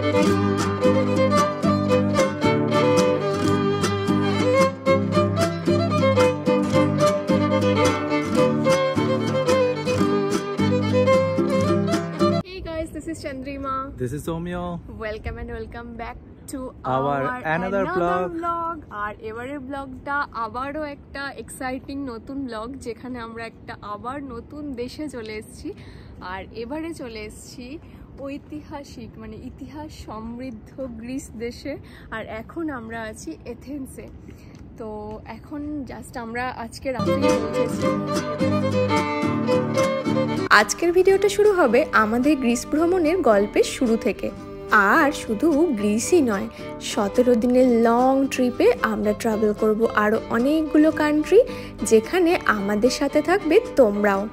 This is Somyo. Welcome and welcome back to our another vlog. আর এবারের ব্লগটা আবারও একটা এক্সাইটিং নতুন ব্লগ, যেখানে আমরা একটা আবার নতুন দেশে চলে এসেছি। আর এবারে চলে এসেছি ঐতিহাসিক মানে ইতিহাস সমৃদ্ধ গ্রিস দেশে। আর এখন আমরা আছি এথেন্সে। তো এখন জাস্ট আমরা আজকে রাত্রে পৌঁছেছি। আজকের ভিডিওটা শুরু হবে আমাদের গ্রিস ভ্রমণের গল্পের শুরু থেকে। আর শুধু গ্রিসই নয়, 17 দিনের লং ট্রিপে আমরা ট্রাভেল করব আরও অনেকগুলো কান্ট্রি, যেখানে আমাদের সাথে থাকবে তোমরাও।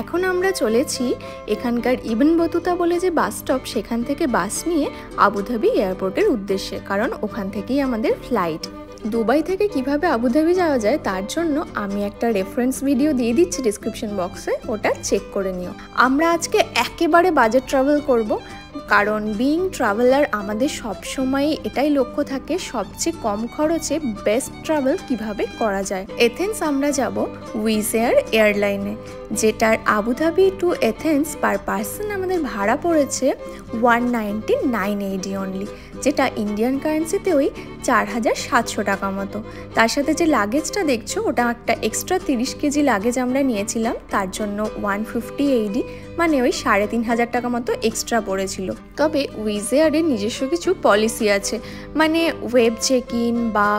এখন আমরা চলেছি এখানকার ইবন বতুতা বলে যে বাস স্টপ, সেখান থেকে বাস নিয়ে আবুধাবি এয়ারপোর্টের উদ্দেশ্যে, কারণ ওখান থেকেই আমাদের ফ্লাইট। দুবাই থেকে কিভাবে আবুধাবি যাওয়া যায় তার জন্য আমি একটা রেফারেন্স ভিডিও দিয়ে দিচ্ছি ডিসক্রিপশন বক্সে, ওটা চেক করে নিও। আমরা আজকে একেবারে বাজেট ট্রাভেল করব, কারণ বিইং ট্রাভেলার আমাদের সবসময়ই এটাই লক্ষ্য থাকে সবচেয়ে কম খরচে বেস্ট ট্রাভেল কিভাবে করা যায়। এথেন্স আমরা যাব উইজ এয়ার এয়ারলাইনে, যেটার Abu Dhabi to Athens per person আমাদের ভাড়া পড়েছে 199 AD অনলি, যেটা ইন্ডিয়ান কারেন্সিতে ওই 4700 টাকা মতো। তার সাথে যে লাগেজটা দেখছো ওটা একটা এক্সট্রা 30 কেজি লাগেজ আমরা নিয়েছিলাম, তার জন্য 150 AD মানে ওই 3500 টাকা মতো এক্সট্রা পড়েছিল। তবে উইজ এয়ারের নিজস্ব কিছু পলিসি আছে, মানে ওয়েব চেক ইন বা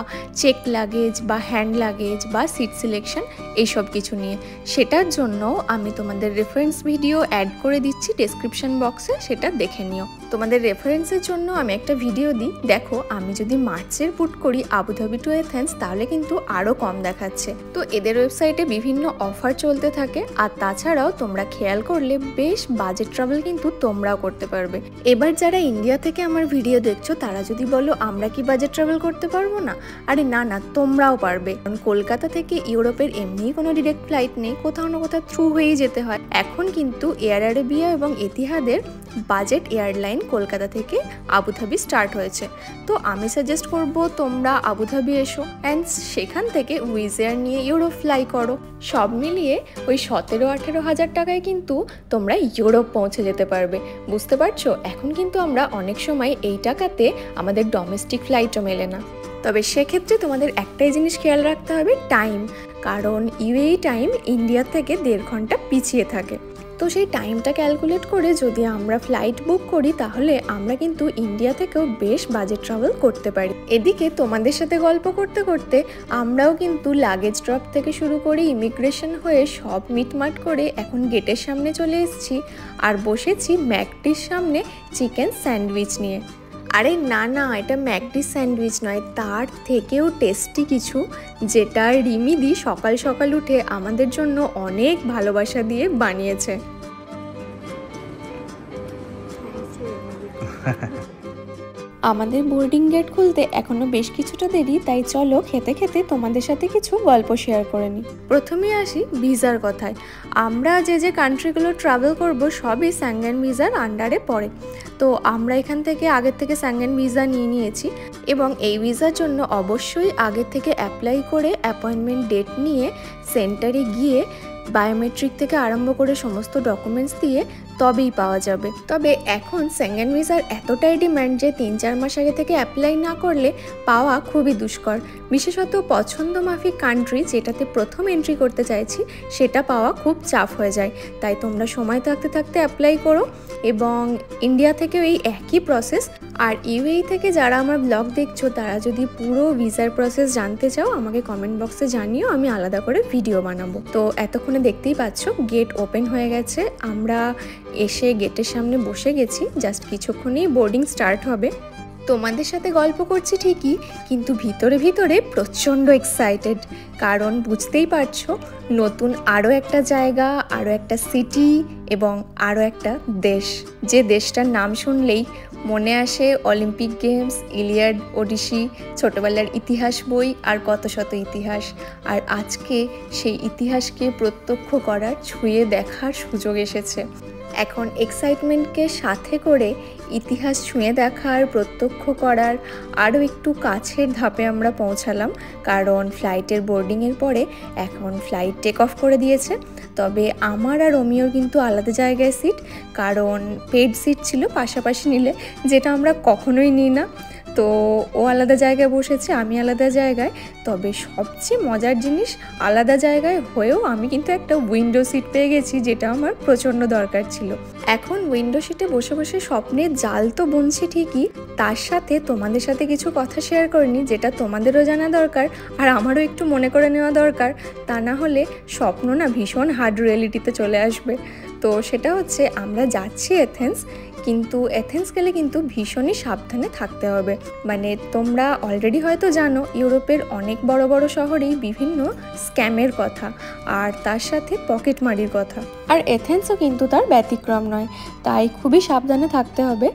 চেক লাগেজ বা হ্যান্ড লাগেজ বা সিট সিলেকশন এইসব কিছু নিয়ে। সেটার জন্য আমি তোমাদের রেফারেন্স ভিডিও অ্যাড করে দিচ্ছি ডেসক্রিপশন বক্সে, সেটা দেখে নিও। তোমাদের রেফারেন্সের জন্য আমি একটা ভিডিও দিই, দেখো আমি যদি মার্চের বুক করি আবুধাবি টু এথেন্স তাহলে কিন্তু আরও কম দেখাচ্ছে। তো এদের ওয়েবসাইটে বিভিন্ন অফার চলতে থাকে, আর তাছাড়াও তোমরা খেয়াল করলে বেশ বাজেট ট্রাভেল কিন্তু তোমরাও করতে পারবে। এবার যারা ইন্ডিয়া থেকে আমার ভিডিও দেখছো তারা যদি বলো আমরা কি বাজেট ট্রাভেল করতে পারবো না, আরে না না, তোমরাও পারবে। কারণ কলকাতা থেকে ইউরোপের এমনিই কোনো ডিরেক্ট ফ্লাইট নেই, কোথাও না কোথাও থ্রু হয়েই যেতে হয়। এখন কিন্তু এয়ার আরেবিয়া এবং এতিহাদের বাজেট এয়ারলাইন কলকাতা থেকে আবুধাবি স্টার্ট হয়েছে। তো আমি সাজেস্ট করব তোমরা আবুধাবি এসো অ্যান্ড সেখান থেকে উইজ এয়ার নিয়ে ইউরোপ ফ্লাই করো। সব মিলিয়ে ওই 17-18 হাজার টাকায় কিন্তু তোমরা ইউরোপ পৌঁছে যেতে পারবে। বুঝতে পারছো, এখন কিন্তু আমরা অনেক সময় এই টাকাতে আমাদের ডোমেস্টিক ফ্লাইটও মেলে না। তবে সেক্ষেত্রে তোমাদের একটাই জিনিস খেয়াল রাখতে হবে, টাইম, কারণ ইউএই টাইম ইন্ডিয়া থেকে 1.5 ঘন্টা পিছিয়ে থাকে। তো সেই টাইমটা ক্যালকুলেট করে যদি আমরা ফ্লাইট বুক করি তাহলে আমরা কিন্তু ইন্ডিয়া থেকেও বেশ বাজেট ট্রাভেল করতে পারি। এদিকে তোমাদের সাথে গল্প করতে করতে আমরাও কিন্তু লাগেজ ড্রপ থেকে শুরু করে ইমিগ্রেশন হয়ে সব মিটমাট করে এখন গেটের সামনে চলে এসেছি আর বসেছি ম্যাকডির সামনে চিকেন স্যান্ডউইচ নিয়ে। আরে না না, এটা ম্যাকডি স্যান্ডউইচ নয়, তার থেকেও টেস্টি কিছু, যেটা রিমিদি সকাল সকাল উঠে আমাদের জন্য অনেক ভালোবাসা দিয়ে বানিয়েছে। আমাদের বোর্ডিং গেট খুলতে এখনো বেশ কিছুটা দেরি, তাই চলো খেতে খেতে তোমাদের সাথে কিছু গল্প শেয়ার করে নিই। প্রথমে আসি ভিসার কথায়। আমরা যে যে কান্ট্রিগুলো ট্রাভেল করব সবই স্যাঙ্গেন ভিসার আন্ডারে পড়ে। তো আমরা এখান থেকে আগের থেকে স্যাঙ্গেন ভিসা নিয়েছি এবং এই ভিসার জন্য অবশ্যই আগের থেকে অ্যাপ্লাই করে অ্যাপয়েন্টমেন্ট ডেট নিয়ে সেন্টারে গিয়ে বায়োমেট্রিক থেকে আরম্ভ করে সমস্ত ডকুমেন্টস দিয়ে তবেই পাওয়া যাবে। তবে এখন সেঙ্গেন ভিসার এতটাই ডিমান্ড যে 3-4 মাস আগে থেকে অ্যাপ্লাই না করলে পাওয়া খুবই দুষ্কর। বিশেষত পছন্দ মাফিক কান্ট্রি যেটাতে প্রথম এন্ট্রি করতে চাইছি সেটা পাওয়া খুব চাপ হয়ে যায়। তাই তোমরা সময় থাকতে থাকতে অ্যাপ্লাই করো। এবং ইন্ডিয়া থেকেও এই একই প্রসেস। আর ইউএই থেকে যারা আমার ব্লগ দেখছো তারা যদি পুরো ভিসার প্রসেস জানতে চাও আমাকে কমেন্ট বক্সে জানিও, আমি আলাদা করে ভিডিও বানাবো। তো এতক্ষণে দেখতেই পাচ্ছ গেট ওপেন হয়ে গেছে, আমরা এসে গেটের সামনে বসে গেছি, জাস্ট কিছুক্ষণেই বোর্ডিং স্টার্ট হবে। তোমাদের সাথে গল্প করছি ঠিকই, কিন্তু ভিতরে ভিতরে প্রচণ্ড এক্সাইটেড, কারণ বুঝতেই পারছো নতুন আরও একটা জায়গা, আরও একটা সিটি এবং আরও একটা দেশ, যে দেশটার নাম শুনলেই মনে আসে অলিম্পিক গেমস, ইলিয়াড, ওডিসি, ছোটবেলার ইতিহাস বই আর কত শত ইতিহাস। আর আজকে সেই ইতিহাসকে প্রত্যক্ষ করার, ছুঁয়ে দেখার সুযোগ এসেছে। এখন এক্সাইটমেন্টকে সাথে করে ইতিহাস ছুঁয়ে দেখার, প্রত্যক্ষ করার আরও একটু কাছের ধাপে আমরা পৌঁছালাম, কারণ ফ্লাইটের বোর্ডিংয়ের পরে এখন ফ্লাইট টেক অফ করে দিয়েছে। তবে আমার আর রোমিওর কিন্তু আলাদা জায়গায় সিট, কারণ পেড সিট ছিল পাশাপাশি নিলে, যেটা আমরা কখনোই নিই না। তো ও আলাদা জায়গায় বসেছে, আমি আলাদা জায়গায়। তবে সবচেয়ে মজার জিনিস, আলাদা জায়গায় হয়েও আমি কিন্তু একটা উইন্ডো সিট পেয়ে গেছি, যেটা আমার প্রচণ্ড দরকার ছিল। এখন উইন্ডো সিটে বসে বসে স্বপ্নের জাল তো বুনছি ঠিকই, তার সাথে তোমাদের সাথে কিছু কথা শেয়ার করিনি, যেটা তোমাদেরও জানা দরকার আর আমারও একটু মনে করে নেওয়া দরকার। তা না হলে স্বপ্ন না ভীষণ হার্ড রিয়েলিটিতে চলে আসবে। তো সেটা হচ্ছে, আমরা যাচ্ছি এথেন্স, কিন্তু এথেন্স গেলে কিন্তু ভীষণই সাবধানে থাকতে হবে। মানে তোমরা অলরেডি হয়তো জানো, ইউরোপের অনেক বড় বড় শহরেই বিভিন্ন স্ক্যামের কথা, আর তার সাথে পকেটমারির কথা। আর এথেন্সও কিন্তু তার ব্যতিক্রম নয়, তাই খুবই সাবধানে থাকতে হবে।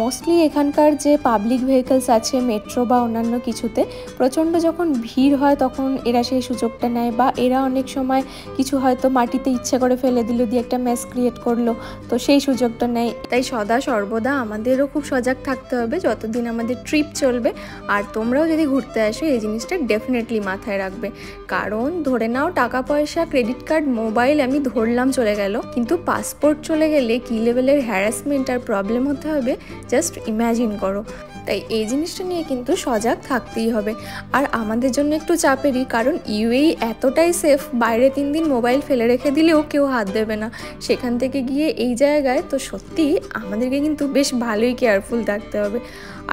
মোস্টলি এখানকার যে পাবলিক ভেহিকলস আছে, মেট্রো বা অন্যান্য কিছুতে প্রচণ্ড যখন ভিড় হয় তখন এরা সেই সুযোগটা নেয়, বা এরা অনেক সময় কিছু হয়তো মাটিতে ইচ্ছে করে ফেলে দিল, দিয়ে একটা মেস ক্রিয়েট করলো, তো সেই সুযোগটা নেয়। তাই সদা সর্বদা আমাদেরও খুব সজাগ থাকতে হবে যতদিন আমাদের ট্রিপ চলবে। আর তোমরাও যদি ঘুরতে আসো এই জিনিসটা ডেফিনেটলি মাথায় রাখবে, কারণ ধরে নাও টাকা পয়সা, ক্রেডিট কার্ড, মোবাইল আমি ধরলাম চলে গেল, কিন্তু পাসপোর্ট চলে গেলে কী লেভেলের হ্যারাসমেন্ট আর প্রবলেম হতে হবে জাস্ট ইম্যাজিন করো। তাই এই জিনিসটা নিয়ে কিন্তু সজাগ থাকতেই হবে। আর আমাদের জন্য একটু চাপেরই, কারণ ইউএই এতটাই সেফ, বাইরে 3 দিন মোবাইল ফেলে রেখে দিলেও কেউ হাত দেবে না। সেখান থেকে গিয়ে এই জায়গায় তো সত্যি আমাদেরকে কিন্তু বেশ ভালোই কেয়ারফুল থাকতে হবে।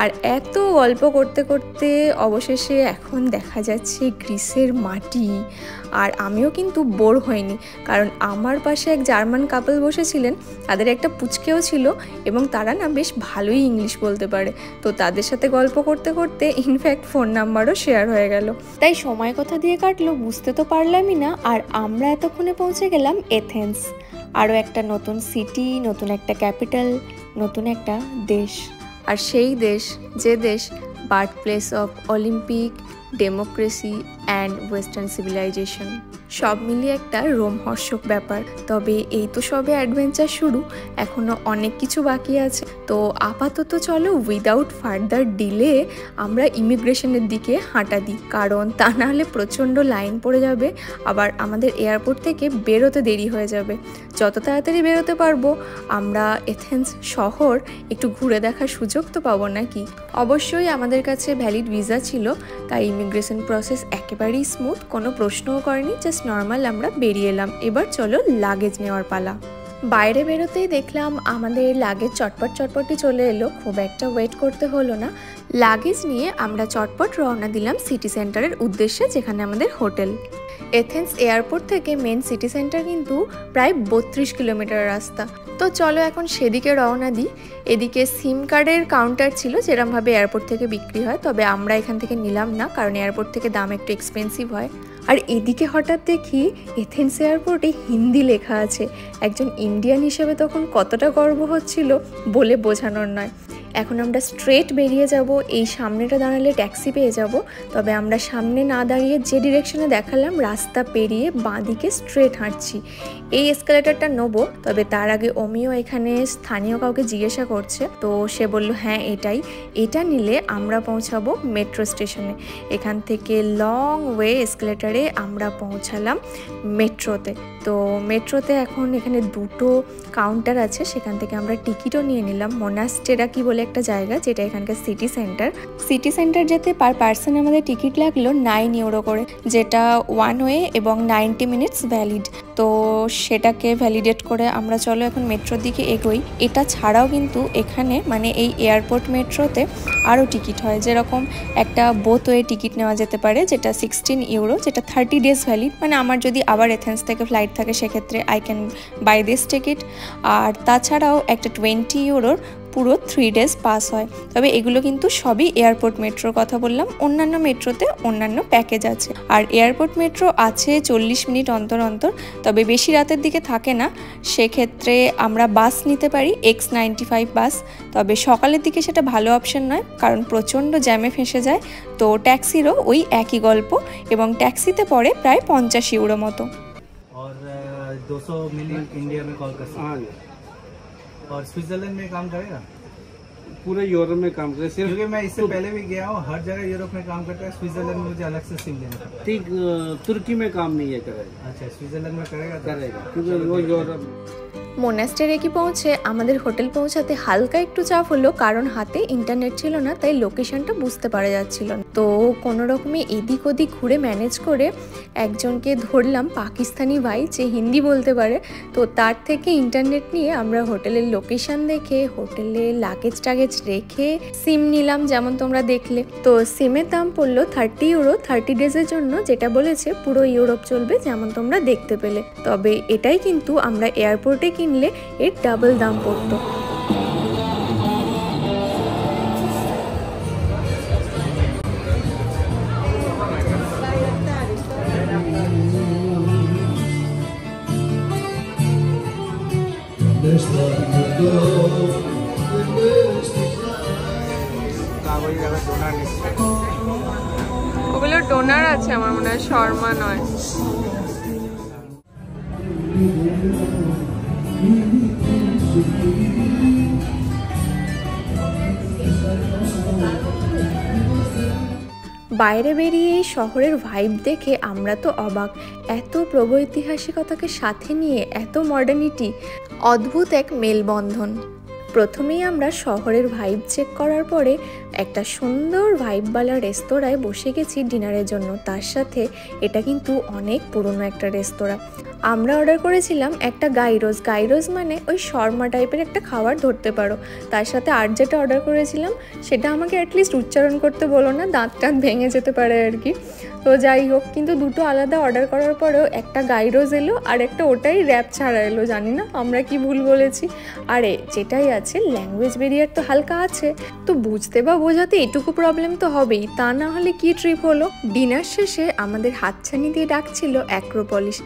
আর এত গল্প করতে করতে অবশেষে এখন দেখা যাচ্ছে গ্রিসের মাটি। আর আমিও কিন্তু বোর হইনি, কারণ আমার পাশে এক জার্মান কাপল বসেছিলেন, তাদের একটা পুচকেও ছিল, এবং তারা না বেশ ভালোই ইংলিশ বলতে পারে। তো তাদের সাথে গল্প করতে করতে ইনফ্যাক্ট ফোন নাম্বারও শেয়ার হয়ে গেল। তাই সময় কোথা দিয়ে কাটলো বুঝতে তো পারলামই না। আর আমরা এতক্ষণে পৌঁছে গেলাম এথেন্স, আরও একটা নতুন সিটি, নতুন একটা ক্যাপিটাল, নতুন একটা দেশ। আর সেই দেশ, যে দেশ birth place of Olympic, democracy and western civilisation, সব মিলিয়ে একটা রোমহর্ষক ব্যাপার। তবে এই তো সবে অ্যাডভেঞ্চার শুরু, এখনও অনেক কিছু বাকি আছে। তো আপাতত চলো উইদাউট ফার্দার ডিলে আমরা ইমিগ্রেশনের দিকে হাঁটা দিই, কারণ তা না হলে প্রচণ্ড লাইন পড়ে যাবে, আবার আমাদের এয়ারপোর্ট থেকে বেরোতে দেরি হয়ে যাবে। যত তাড়াতাড়ি বেরোতে পারবো, আমরা এথেন্স শহর একটু ঘুরে দেখার সুযোগ তো পাবো নাকি। অবশ্যই আমাদের কাছে ভ্যালিড ভিসা ছিল, তাই ইমিগ্রেশন প্রসেস একেবারেই স্মুথ, কোনো প্রশ্নও করেনি, জাস্ট নর্মাল আমরা বেরিয়ে এলাম। এবার চলো লাগেজ নেওয়ার পালা। বাইরে বেরোতেই দেখলাম আমাদের লাগেজ চটপট চটপটই চলে এলো, খুব একটা ওয়েট করতে হলো না। লাগেজ নিয়ে আমরা চটপট রওনা দিলাম সিটি সেন্টারের উদ্দেশ্যে, যেখানে আমাদের হোটেল। এথেন্স এয়ারপোর্ট থেকে মেন সিটি সেন্টার কিন্তু প্রায় 32 কিলোমিটার রাস্তা। তো চলো এখন সেদিকে রওনা দিই। এদিকে সিম কার্ডের কাউন্টার ছিল, যেরকমভাবে এয়ারপোর্ট থেকে বিক্রি হয়, তবে আমরা এখান থেকে নিলাম না, কারণ এয়ারপোর্ট থেকে দাম একটু এক্সপেন্সিভ হয়। আর এদিকে হঠাৎ দেখি এথেন্স এয়ারপোর্টে হিন্দি লেখা আছে। একজন ইন্ডিয়ান হিসেবে তখন কতটা গর্ব হচ্ছিল বলে বোঝানোর নয়। এখন আমরা স্ট্রেট বেরিয়ে যাব, এই সামনেটা দাঁড়ালে ট্যাক্সি পেয়ে যাব। তবে আমরা সামনে না দাঁড়িয়ে যে ডিরেকশনে দেখালাম রাস্তা পেরিয়ে বাঁদিকে স্ট্রেট হাঁটছি। এই এসকালেটারটা নেবো, তবে তার আগে অমিও এখানে স্থানীয় কাউকে জিজ্ঞাসা করছে, তো সে বলল হ্যাঁ এটাই, এটা নিলে আমরা পৌঁছাবো মেট্রো স্টেশনে। এখান থেকে লং ওয়ে এসকালেটারে আমরা পৌঁছালাম মেট্রোতে। তো মেট্রোতে এখন এখানে 2টো কাউন্টার আছে, সেখান থেকে আমরা টিকিটও নিয়ে নিলাম। মোনাস্টেরা কি বলে একটা জায়গা, যেটা এখানকার সিটি সেন্টার যেতে পার পার্সন আমাদের টিকিট লাগলো 9 ইউরো করে, যেটা 1 ওয়ে এবং 90 মিনিটস ভ্যালিড। তো সেটাকে ভ্যালিডেট করে আমরা চলো এখন মেট্রোর দিকে এগোই। এটা ছাড়াও কিন্তু এখানে মানে এই এয়ারপোর্ট মেট্রোতে আরও টিকিট হয়, যেরকম একটা বোথ ওয়ে টিকিট নেওয়া যেতে পারে, যেটা 16 ইউরো, যেটা 30 ডেজ ভ্যালিড। মানে আমার যদি আবার এথেন্স থেকে ফ্লাইট থাকে সেক্ষেত্রে I can buy this ticket. আর তাছাড়াও একটা 20 ইউরোর পুরো 3 ডেজ পাস হয়। তবে এগুলো কিন্তু সবই এয়ারপোর্ট মেট্রোর কথা বললাম, অন্যান্য মেট্রোতে অন্যান্য প্যাকেজ আছে। আর এয়ারপোর্ট মেট্রো আছে 40 মিনিট অন্তর অন্তর, তবে বেশি রাতের দিকে থাকে না, সেক্ষেত্রে আমরা বাস নিতে পারি X95 বাস। তবে সকালের দিকে সেটা ভালো অপশন নয়, কারণ প্রচণ্ড জ্যামে ফেঁসে যায়। তো ট্যাক্সিরও ওই একই গল্প, এবং ট্যাক্সিতে পড়ে প্রায় 50 ইউরো মতো। 200 मिली इंडिया में कॉल कर सकते हैं। और स्विट्जरलैंड में काम करेगा? पूरे यूरोप में काम करे, सिर्फ क्योंकि मैं इससे पहले भी गया हूँ, हर जगह यूरोप में काम करता है, स्विट्जरलैंड में मुझे अलग से सिम लेना पड़ता है। ठीक तुर्की में काम नहीं है करेगा। अच्छा, स्विट्जरलैंड में करेगा? करेगा, क्योंकि वो यूरोप। মোনাস্টারে কি পৌঁছে আমাদের হোটেল পৌঁছাতে হালকা একটু চাপ হলো, কারণ হাতে ইন্টারনেট ছিল না, তাই লোকেশনটা বুঝতে পারা যাচ্ছিল না। তো কোনো রকমে এদিক ওদিক ঘুরে ম্যানেজ করে একজনকে ধরলাম, পাকিস্তানি ভাই যে হিন্দি বলতে পারে। তো তার থেকে ইন্টারনেট নিয়ে আমরা হোটেলের লোকেশন দেখে হোটেলে লাগেজ টাগেজ রেখে সিম নিলাম, যেমন তোমরা দেখলে। তো সিমের দাম পড়লো 30 ইউরো 30 ডেজের জন্য, যেটা বলেছে পুরো ইউরোপ চলবে, যেমন তোমরা দেখতে পেলে। তবে এটাই কিন্তু আমরা এয়ারপোর্টে কিনলে এর ডাবল দাম পড়তো। ওগুলো ডোনার আছে আমার মনে হয়, শর্মা নয়। বাইরে বেরিয়ে এই শহরের ভাইব দেখে আমরা তো অবাক। এত প্রাগৈতিহাসিকতাকে সাথে নিয়ে এত মডার্নিটি, অদ্ভুত এক মেলবন্ধন। প্রথমেই আমরা শহরের ভাইব চেক করার পরে একটা সুন্দর ভাইবওয়ালা রেস্তোরাঁয় বসে গেছি ডিনারের জন্য। তার সাথে এটা কিন্তু অনেক পুরনো একটা রেস্তোরাঁ। আমরা অর্ডার করেছিলাম একটা গাইরোজ। গাইরোজ মানে ওই শর্মা টাইপের একটা খাবার ধরতে পারো। তার সাথে আর যেটা অর্ডার করেছিলাম সেটা আমাকে অ্যাটলিস্ট উচ্চারণ করতে বলো না, দাঁত টাত ভেঙে যেতে পারে আর কি। তো যাই হোক, কিন্তু দুটো আলাদা অর্ডার করার পরেও একটা গাইরোজ এলো আর একটা ওটাই র্যাপ ছাড়া এলো। জানি না আমরা কি ভুল বলেছি। আরে যেটাই আছে, ল্যাঙ্গুয়েজ ব্যারিয়ার তো হালকা আছে, তো বুঝতে বা বোঝাতে এটুকু প্রবলেম তো হবেই, তা না হলে কি ট্রিপ হলো। ডিনার শেষে আমাদের হাতছানি দিয়ে ডাকছিল অ্যাক্রোপলিস।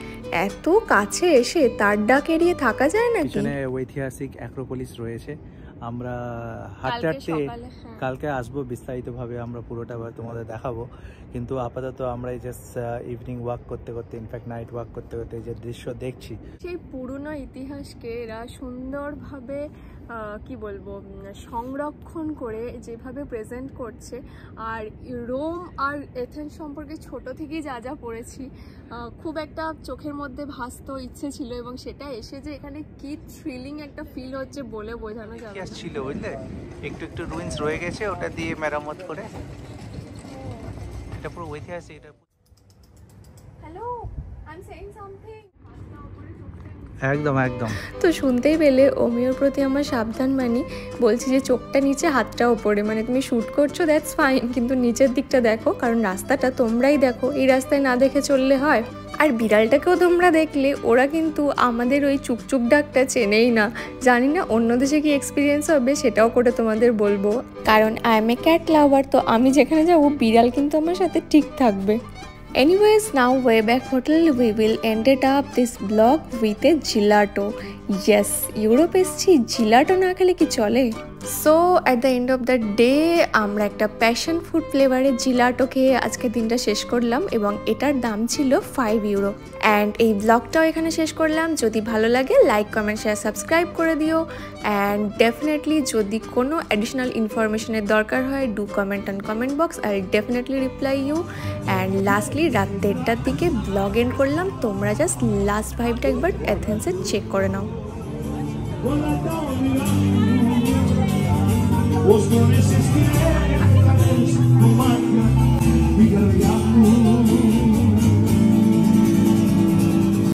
এত কাছে এসে তার ডাক এড়িয়ে থাকা যায় নাকি? পিছনে ঐতিহাসিক অ্যাক্রোপলিস রয়েছে। আমরা হাঁটতে হাঁটতে কালকে আসবো, বিস্তারিতভাবে আমরা পুরোটা তোমাদের দেখাবো। কিন্তু আপাতত আমরা এই জাস্ট ইভিনিং ওয়াক করতে করতে, ইনফ্যাক্ট নাইট ওয়াক করতে করতে যে দৃশ্য দেখছি, সেই পুরনো ইতিহাসকে এরা সুন্দরভাবে কি বলবো সংরক্ষণ করে যেভাবে প্রেজেন্ট করছে। আর রোম আর এথেন্স সম্পর্কে ছোট থেকেই যা যা পড়েছি, খুব একটা চোখের মধ্যে ভাসতে ইচ্ছে ছিল, এবং সেটা এসে যে এখানে কি থ্রিলিং একটা ফিল হচ্ছে বলে বোঝানো যাবে না। ছিল বুঝলে, একটু একটু রুইন্স রয়ে গেছে, ওটা দিয়ে মেরামত করে এটা পুরো ঐতিহাসিক। এটা hello, I am saying something. একদম একদম। তো শুনতেই পেলে ওমিওর প্রতি আমার সাবধান মানি, বলছি যে চোখটা নিচে হাতটা ওপরে, মানে তুমি শ্যুট করছো দ্যাটস ফাইন, কিন্তু নিচের দিকটা দেখো, কারণ রাস্তাটা তোমরাই দেখো, এই রাস্তায় না দেখে চললে হয়। আর বিড়ালটাকেও তোমরা দেখলে, ওরা কিন্তু আমাদের ওই চুপচুপ ডাকটা চেনেই না। জানি না অন্য দেশে কি এক্সপিরিয়েন্স হবে, সেটাও করে তোমাদের বলবো, কারণ আই এম এ ক্যাট লাভার। তো আমি যেখানে যাবো বিড়াল কিন্তু আমার সাথে ঠিক থাকবে। Anyways, now way back hotel we will ended up this vlog with a gelato. Yes, Europe এসছি, জিলাটো না খেলে কি চলে? So at the end of the day আমরা একটা প্যাশন ফুড ফ্লেভারের জিলাটো খেয়ে আজকে দিনটা শেষ করলাম, এবং এটার দাম ছিল 5 ইউরো। অ্যান্ড এই ব্লগটাও এখানে শেষ করলাম। যদি ভালো লাগে লাইক কমেন্ট শেয়ার সাবস্ক্রাইব করে দিও। অ্যান্ড ডেফিনেটলি যদি কোনো অ্যাডিশনাল ইনফরমেশনের দরকার হয়, do comment on comment box, I will definitely reply you. And lastly রাত 1:30টার দিকে ব্লগ এন্ড করলাম। তোমরা জাস্ট লাস্ট ভাইবটা একবার এথেন্সে চেক করে নাও। Os